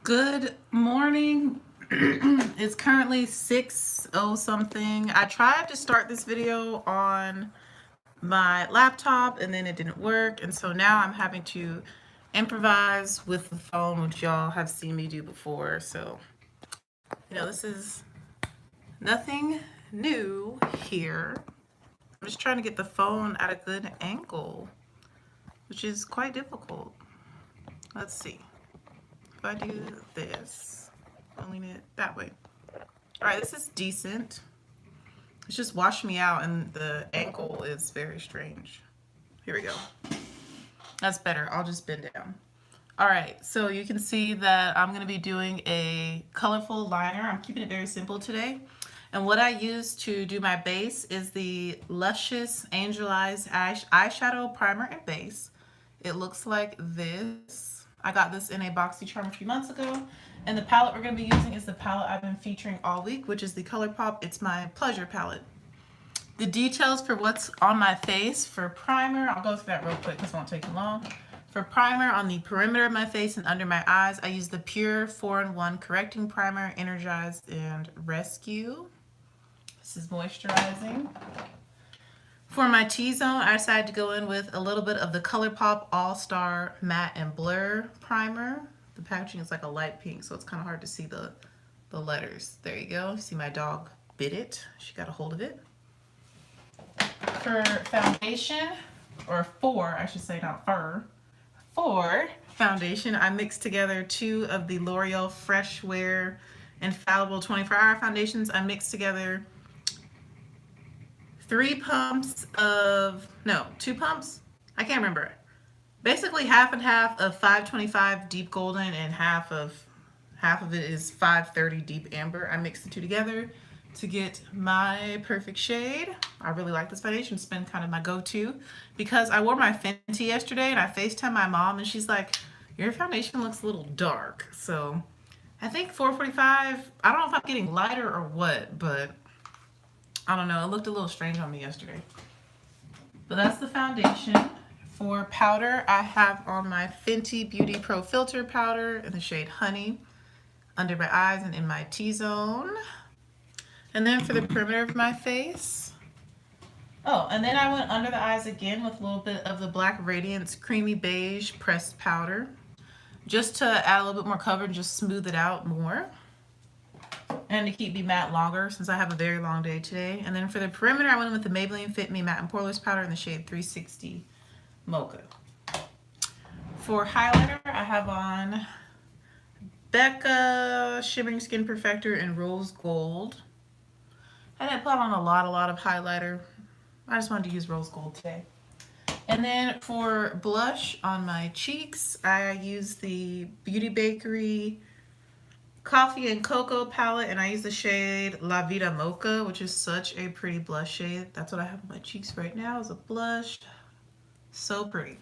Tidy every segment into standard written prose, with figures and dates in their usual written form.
Good morning. It's currently 6:00 something. I tried to start this video on my laptop and then it didn't work, and so now I'm having to improvise with the phone, which y'all have seen me do before. So, this is nothing new here. I'm just trying to get the phone at a good angle, which is quite difficult. Let's see. If I do this, I'll lean it that way. All right, this is decent. It's just washed me out and the ankle is very strange. Here we go. That's better. I'll just bend down. All right, so you can see that I'm going to be doing a colorful liner. I'm keeping it very simple today. And what I use to do my base is the Luscious Angel Eyes eyeshadow primer and base. It looks like this. I got this in a BoxyCharm a few months ago. And the palette we're going to be using is the palette I've been featuring all week, which is the ColourPop It's My Pleasure palette. The details for what's on my face for primer, I'll go through that real quick because it won't take too long. For primer on the perimeter of my face and under my eyes, I use the Pure 4-in-1 Correcting Primer, Energize and Rescue. This is moisturizing. For my T-zone, I decided to go in with a little bit of the ColourPop All-Star Matte and Blur Primer. The packaging is like a light pink, so it's kind of hard to see the letters. There you go. See, my dog bit it. She got a hold of it. For foundation, or I should say, not fur. For foundation, I mixed together two of the L'Oreal Fresh Wear Infallible 24-hour foundations. I mixed together 2 pumps. I can't remember. Basically half and half of 525 Deep Golden and half of it is 530 Deep Amber. I mixed the two together to get my perfect shade. I really like this foundation. It's been kind of my go-to because I wore my Fenty yesterday and I FaceTimed my mom and she's like, your foundation looks a little dark. So I think 445, I don't know if I'm getting lighter or what, but I don't know. It looked a little strange on me yesterday. But that's the foundation. For powder, I have on my Fenty Beauty Pro Filter powder in the shade Honey under my eyes and in my T-zone. And then for the perimeter of my face, and then I went under the eyes again with a little bit of the Black Radiance Creamy Beige Pressed Powder, just to add a little bit more cover and just smooth it out more, and to keep me matte longer since I have a very long day today. And then for the perimeter, I went with the Maybelline Fit Me Matte and Poreless Powder in the shade 360 Mocha. For highlighter, I have on Becca Shimmering Skin Perfector in Rose Gold. I didn't put on a lot of highlighter. I just wanted to use rose gold today. And then for blush on my cheeks, I use the Beauty Bakery Coffee and Cocoa palette, and I use the shade La Vida Mocha, which is such a pretty blush shade. That's what I have on my cheeks right now is a blush. So pretty.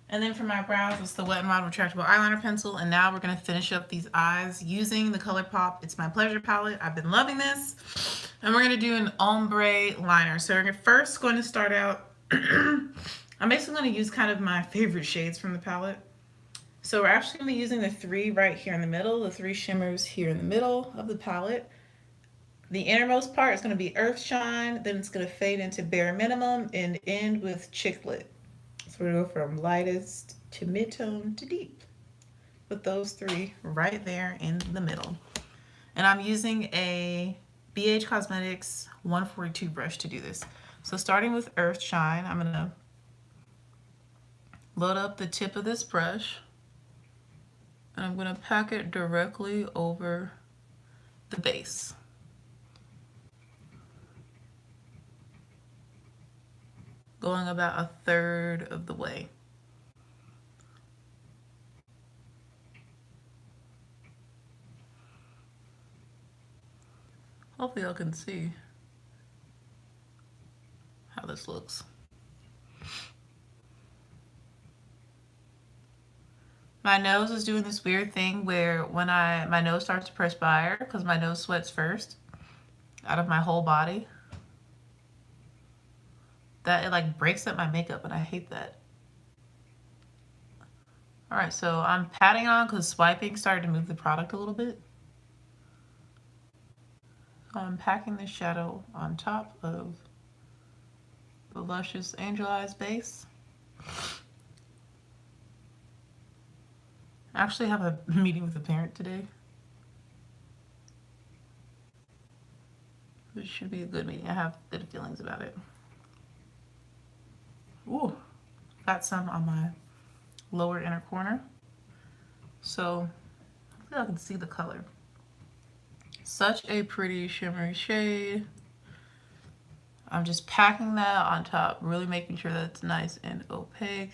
And then for my brows, it's the Wet n Wild Retractable Eyeliner Pencil. And now we're going to finish up these eyes using the ColourPop It's My Pleasure palette. I've been loving this. And we're going to do an ombre liner. So we're first going to start out, I'm basically going to use kind of my favorite shades from the palette. So we're actually going to be using the 3 right here in the middle, the 3 shimmers here in the middle of the palette. The innermost part is going to be Earth Shine, then it's going to fade into Bare Minimum and end with Chicklet. So we're going to go from lightest to mid-tone to deep with those 3 right there in the middle. And I'm using a BH Cosmetics 142 brush to do this. So starting with Earth Shine, I'm going to load up the tip of this brush and I'm going to pack it directly over the base. Going about 1/3 of the way. Hopefully y'all can see how this looks. My nose is doing this weird thing where when my nose starts to perspire, because my nose sweats first out of my whole body, that it like breaks up my makeup and I hate that. All right, so I'm patting on because swiping started to move the product a little bit. So I'm packing the shadow on top of the Luscious Angel Eyes base. I actually have a meeting with a parent today. This should be a good meeting. I have good feelings about it. Ooh, got some on my lower inner corner. So hopefully I can see the color. Such a pretty shimmery shade. I'm just packing that on top, really making sure that it's nice and opaque.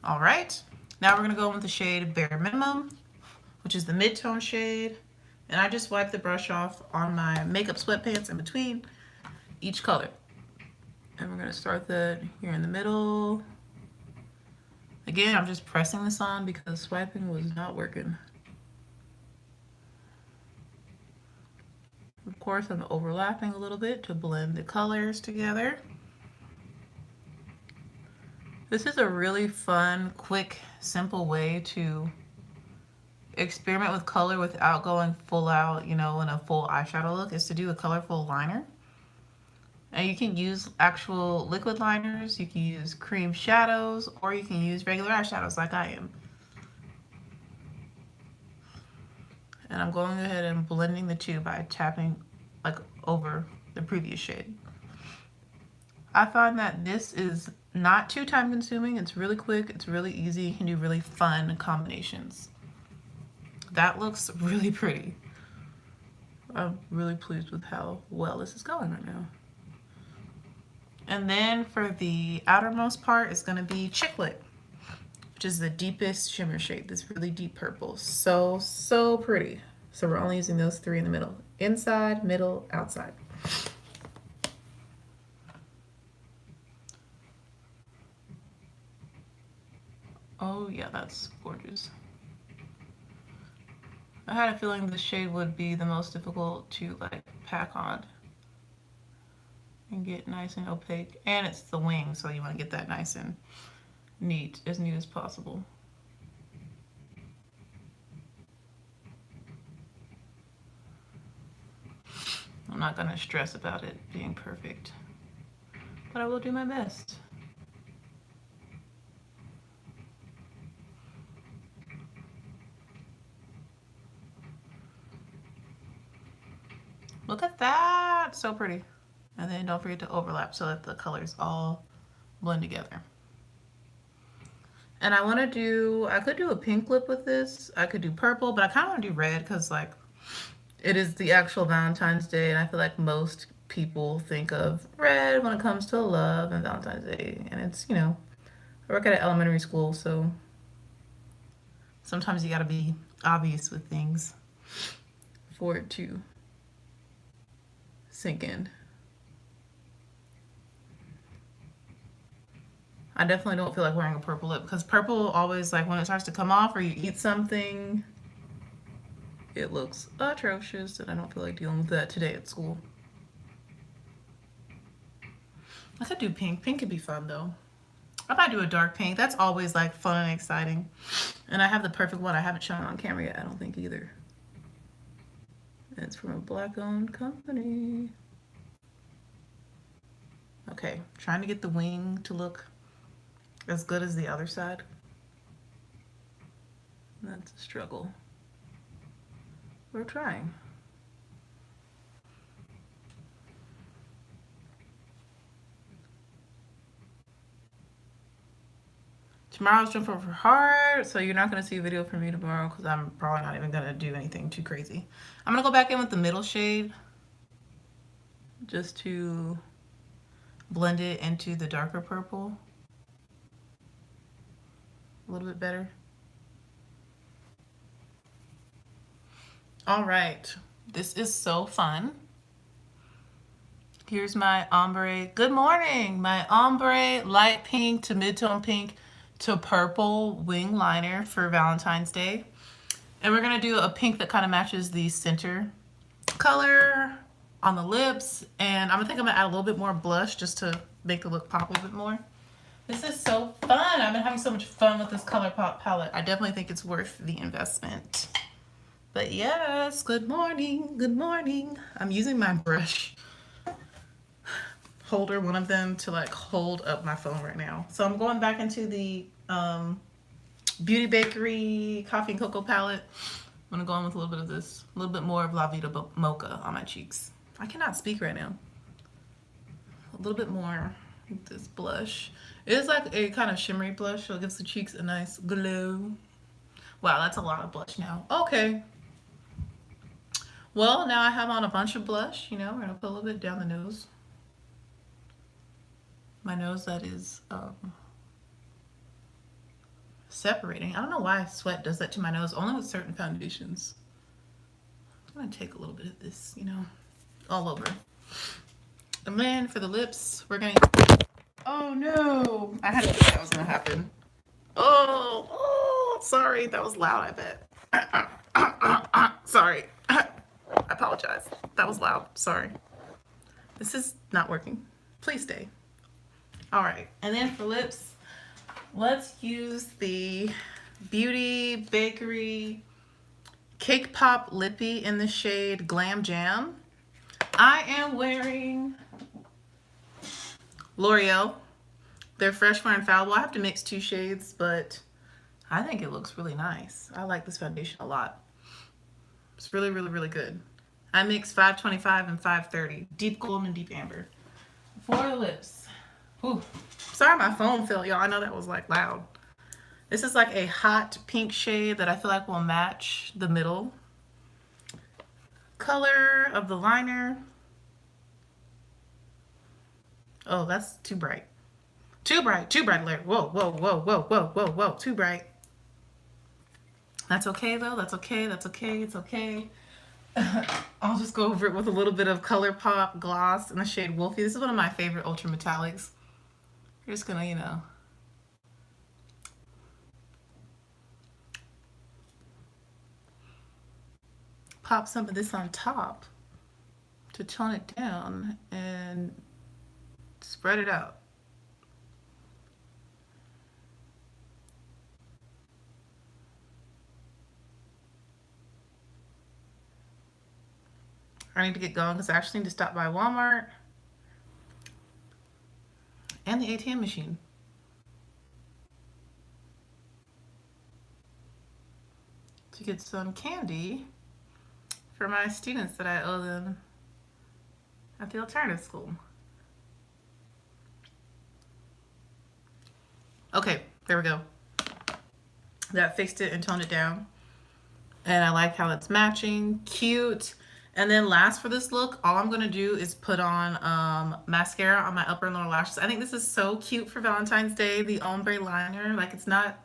All right, now we're gonna go in with the shade Bare Minimum, which is the mid-tone shade. And I just wipe the brush off on my makeup sweatpants in between each color. And we're gonna start that here in the middle. Again, I'm just pressing this on because swiping was not working. Of course, I'm overlapping a little bit to blend the colors together. This is a really fun, quick, simple way to experiment with color without going full out, you know, in a full eyeshadow look, is to do a colorful liner. And you can use actual liquid liners, you can use cream shadows, or you can use regular eyeshadows like I am. And I'm going ahead and blending the two by tapping like over the previous shade. I find that this is not too time consuming. It's really quick, it's really easy, you can do really fun combinations. That looks really pretty. I'm really pleased with how well this is going right now. And then for the outermost part is gonna be Chicklet, which is the deepest shimmer shade, this really deep purple. So, so pretty. So we're only using those three in the middle. Inside, middle, outside. Oh yeah, that's gorgeous. I had a feeling this shade would be the most difficult to like pack on and get nice and opaque. And it's the wing, so you want to get that nice and neat as possible. I'm not gonna stress about it being perfect, but I will do my best. Look at that, so pretty. And then don't forget to overlap so that the colors all blend together. And I want to do, I could do a pink lip with this. I could do purple, but I kind of want to do red because like it is the actual Valentine's Day, and I feel like most people think of red when it comes to love and Valentine's Day. And it's, you know, I work at an elementary school, so sometimes you gotta be obvious with things for it to sink in. I definitely don't feel like wearing a purple lip because purple always, like when it starts to come off or you eat something, it looks atrocious, and I don't feel like dealing with that today at school. I could do pink. Pink could be fun though. I might do a dark pink. That's always like fun and exciting. And I have the perfect one I haven't shown on camera yet, I don't think either. It's from a Black-owned company. Okay, trying to get the wing to look as good as the other side. That's a struggle. We're trying. Tomorrow's Jump Over Hard, so you're not going to see a video from me tomorrow because I'm probably not even going to do anything too crazy. I'm going to go back in with the middle shade just to blend it into the darker purple a little bit better. All right, this is so fun. Here's my ombre, good morning, my ombre light pink to mid-tone pink to purple wing liner for Valentine's Day. And we're gonna do a pink that kind of matches the center color on the lips. And I'm gonna add a little bit more blush just to make the look pop a little bit more. This is so fun. I've been having so much fun with this ColourPop palette. I definitely think it's worth the investment. But yes, good morning. Good morning. I'm using my brush holder, one of them, to like hold up my phone right now. So I'm going back into the Beauty Bakery Coffee and Cocoa palette. I'm gonna go in with a little bit of this, a little bit more of La Vida Mocha on my cheeks. I cannot speak right now. A little bit more of this blush. It is like a kind of shimmery blush, so it gives the cheeks a nice glow. Wow, that's a lot of blush now. Okay. Well, now I have on a bunch of blush. You know, we're gonna put a little bit down the nose. My nose that is separating. I don't know why sweat does that to my nose, only with certain foundations. I'm gonna take a little bit of this, you know, all over. And then for the lips, we're gonna, oh no, I had to think that was gonna happen. Oh, sorry, that was loud, I bet. Sorry, I apologize. That was loud, sorry. This is not working. Please stay. All right, and then for lips, let's use the Beauty Bakery Cake Pop Lippy in the shade Glam Jam. I am wearing L'Oreal. They're Fresh Wear Infallible. I have to mix two shades, but I think it looks really nice. I like this foundation a lot. It's really, really, really good. I mix 525 and 530. Deep gold and deep amber. For the lips. Ooh, sorry my phone fell, y'all. I know that was like loud. This is like a hot pink shade that I feel like will match the middle color of the liner. Oh, that's too bright. Too bright, Larry. Whoa, whoa, whoa, whoa, whoa, whoa, whoa, too bright. That's okay though, that's okay, that's okay, it's okay. I'll just go over it with a little bit of ColourPop gloss in the shade Wolfie. This is one of my favorite ultra metallics. You're just gonna, you know, pop some of this on top to tone it down and spread it out. I need to get going because I actually need to stop by Walmart and the ATM machine. To get some candy for my students that I owe them at the alternative school. Okay, there we go. That fixed it and toned it down. And I like how it's matching, cute. And then last for this look, all I'm gonna do is put on mascara on my upper and lower lashes. I think this is so cute for Valentine's Day, the ombre liner. Like, it's not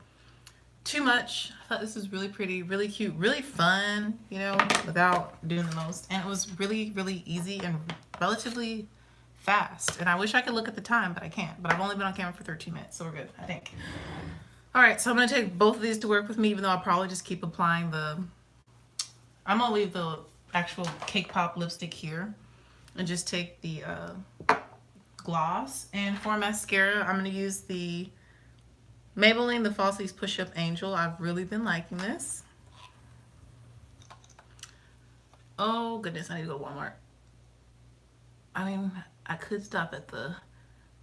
too much. I thought this was really pretty, really cute, really fun, you know, without doing the most. And it was really, really easy and relatively fast. And I wish I could look at the time, but I can't. But I've only been on camera for 13 minutes, so we're good, I think. All right, so I'm gonna take both of these to work with me, even though I'll probably just keep applying the, I'm gonna leave the actual Cake Pop lipstick here and just take the gloss. And for mascara, I'm gonna use the Maybelline the Falsies Push Up Angel. I've really been liking this. Oh goodness, I need to go to Walmart. I mean, I could stop at the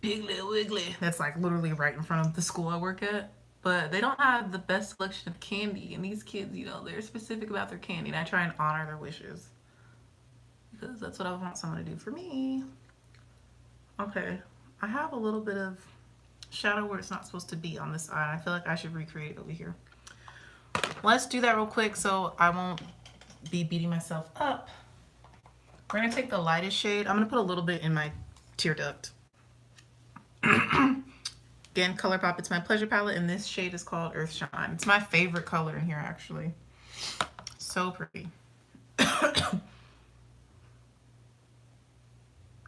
Piggly Wiggly. That's like literally right in front of the school I work at. But they don't have the best selection of candy. And these kids, you know, they're specific about their candy. And I try and honor their wishes. Because that's what I want someone to do for me. Okay, I have a little bit of shadow where it's not supposed to be on this eye. I feel like I should recreate it over here. Let's do that real quick so I won't be beating myself up. We're gonna take the lightest shade. I'm gonna put a little bit in my tear duct. Again, ColourPop, it's my pleasure palette, and this shade is called Earth Shine. It's my favorite color in here, actually. So pretty.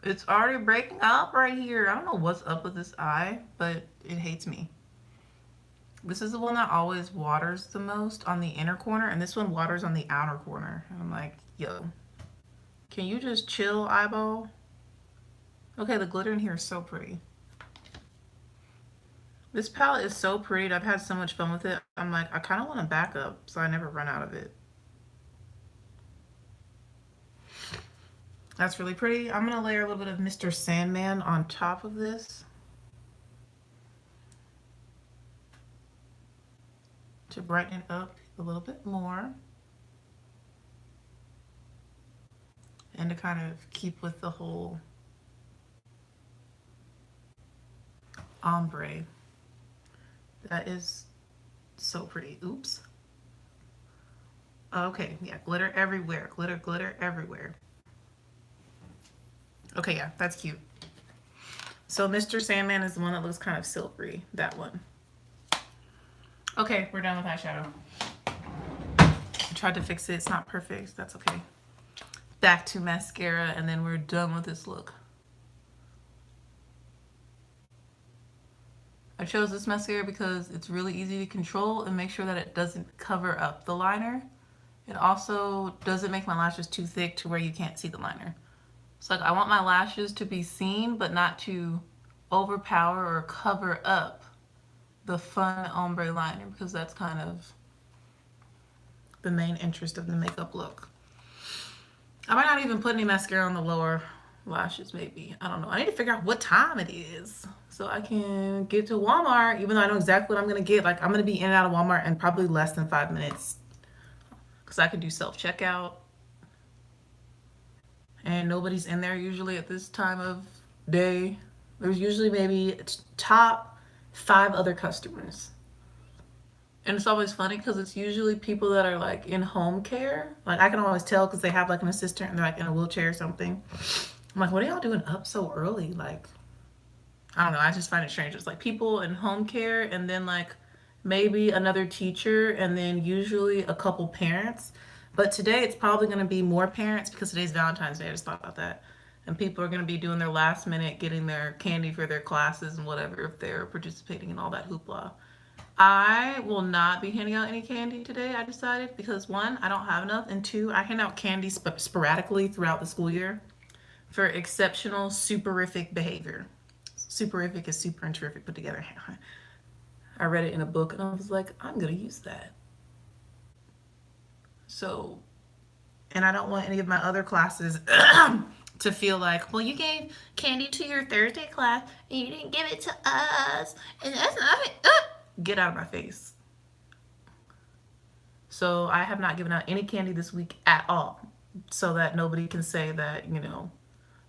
It's already breaking up right here. I don't know what's up with this eye, but it hates me. This is the one that always waters the most on the inner corner, and this one waters on the outer corner. And I'm like, yo, can you just chill, eyeball? Okay, the glitter in here is so pretty. This palette is so pretty. I've had so much fun with it. I'm like, I kind of want a backup so I never run out of it. That's really pretty. I'm going to layer a little bit of Mr. Sandman on top of this to brighten it up a little bit more. And to kind of keep with the whole ombre. That is so pretty. Oops. Okay, yeah, glitter everywhere. Glitter, glitter everywhere. Okay, yeah, that's cute. So Mr. Sandman is the one that looks kind of silvery, that one. Okay, we're done with eyeshadow. I tried to fix it. It's not perfect. That's okay. Back to mascara, and then we're done with this look. I chose this mascara because it's really easy to control and make sure that it doesn't cover up the liner. It also doesn't make my lashes too thick to where you can't see the liner. So like I want my lashes to be seen, but not to overpower or cover up the fun ombre liner, because that's kind of the main interest of the makeup look. I might not even put any mascara on the lower lashes, maybe. I don't know. I need to figure out what time it is so I can get to Walmart, even though I know exactly what I'm going to get. Like, I'm going to be in and out of Walmart in probably less than 5 minutes because I can do self-checkout. And nobody's in there usually at this time of day. There's usually maybe top 5 other customers. And it's always funny because it's usually people that are like in home care. Like I can always tell because they have like an assistant and they're like in a wheelchair or something. I'm like, what are y'all doing up so early? Like, I don't know. I just find it strange. It's like people in home care and then like maybe another teacher and then usually a couple parents. But today it's probably going to be more parents because today's Valentine's Day. I just thought about that. And people are going to be doing their last minute, getting their candy for their classes and whatever if they're participating in all that hoopla. I will not be handing out any candy today, I decided, because 1, I don't have enough, and 2, I hand out candy sporadically throughout the school year for exceptional, superific behavior. Superific is super and terrific put together. I read it in a book and I was like, I'm going to use that. So, and I don't want any of my other classes to feel like, well, you gave candy to your Thursday class and you didn't give it to us, and that's not it. Get out of my face. So I have not given out any candy this week at all, so that nobody can say that, you know,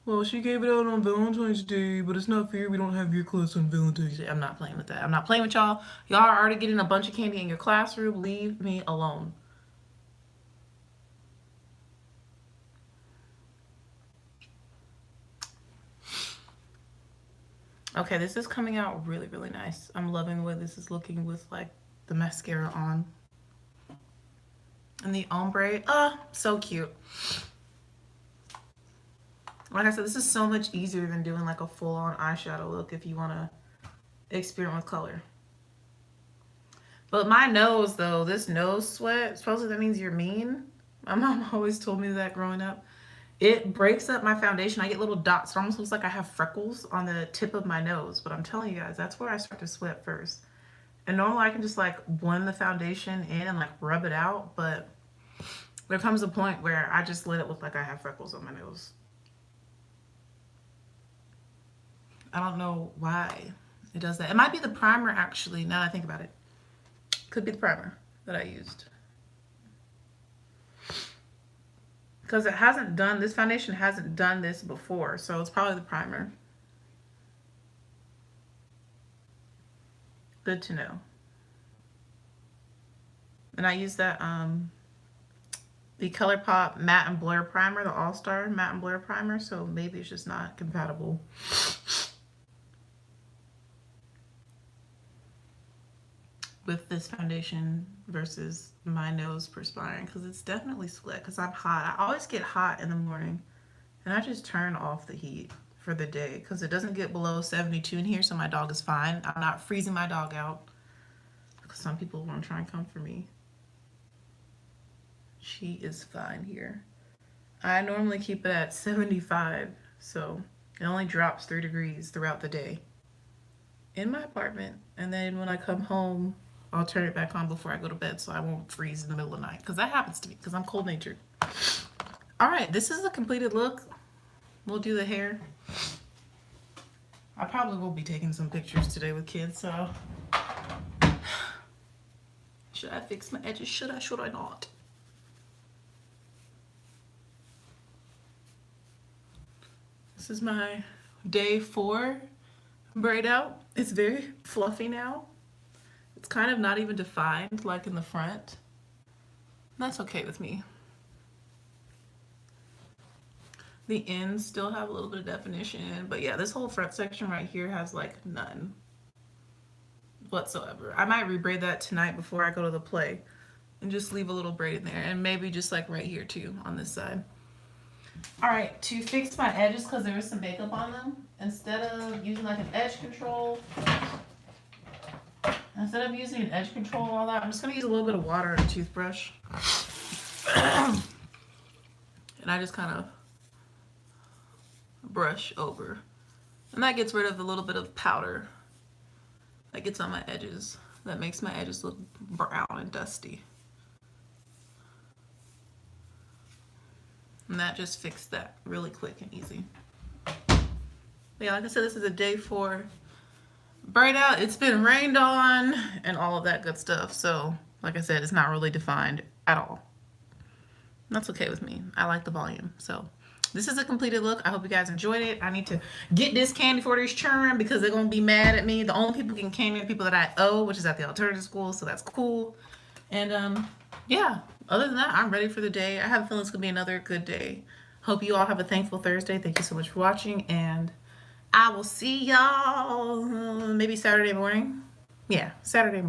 well, she gave it out on Valentine's Day, but it's not fair. We don't have your class on Valentine's Day. I'm not playing with that. I'm not playing with y'all. Y'all are already getting a bunch of candy in your classroom. Leave me alone. Okay, this is coming out really, really nice. I'm loving the way this is looking with like the mascara on. And the ombre, so cute. Like I said, this is so much easier than doing like a full-on eyeshadow look if you want to experiment with color. But my nose, though, this nose sweat, supposedly that means you're mean. My mom always told me that growing up. It breaks up my foundation. I get little dots. It almost looks like I have freckles on the tip of my nose. But I'm telling you guys, that's where I start to sweat first. And normally I can just like blend the foundation in and like rub it out. But there comes a point where I just let it look like I have freckles on my nose. I don't know why it does that. It might be the primer, actually, now that I think about it. Could be the primer that I used. Because it hasn't done, this foundation hasn't done this before, so it's probably the primer. Good to know. And I use that, the ColourPop Matte and Blur Primer, the All-Star Matte and Blur Primer, so maybe it's just not compatible. With this foundation versus my nose perspiring, because it's definitely sweat because I'm hot. I always get hot in the morning and I just turn off the heat for the day because it doesn't get below 72 in here, so my dog is fine. I'm not freezing my dog out because some people want to try and come for me. She is fine here. I normally keep it at 75, so it only drops 3 degrees throughout the day in my apartment, and then when I come home, I'll turn it back on before I go to bed so I won't freeze in the middle of the night, because that happens to me because I'm cold natured. All right, this is a completed look. We'll do the hair. I probably will be taking some pictures today with kids, so should I fix my edges? Should I not? This is my day 4 braid out. It's very fluffy now. It's kind of not even defined like in the front. That's okay with me. The ends still have a little bit of definition, but yeah, this whole front section right here has like none whatsoever. I might rebraid that tonight before I go to the play and just leave a little braid in there, and maybe just like right here too on this side. All right, to fix my edges, because there was some makeup on them, instead of using like an edge control, all that, I'm just gonna use a little bit of water and a toothbrush. And I just kind of brush over. And that gets rid of a little bit of powder that gets on my edges. That makes my edges look brown and dusty. And that just fixed that really quick and easy. But yeah, like I said, this is a day 4 braid out. It's been rained on and all of that good stuff. So like I said, it's not really defined at all. And that's okay with me. I like the volume. So this is a completed look. I hope you guys enjoyed it. I need to get this candy for this churn because they're going to be mad at me. The only people getting candy are people that I owe, which is at the alternative school. So that's cool. And yeah, other than that, I'm ready for the day. I have a feeling it's going to be another good day. Hope you all have a thankful Thursday. Thank you so much for watching. And I will see y'all maybe Saturday morning. Yeah, Saturday morning.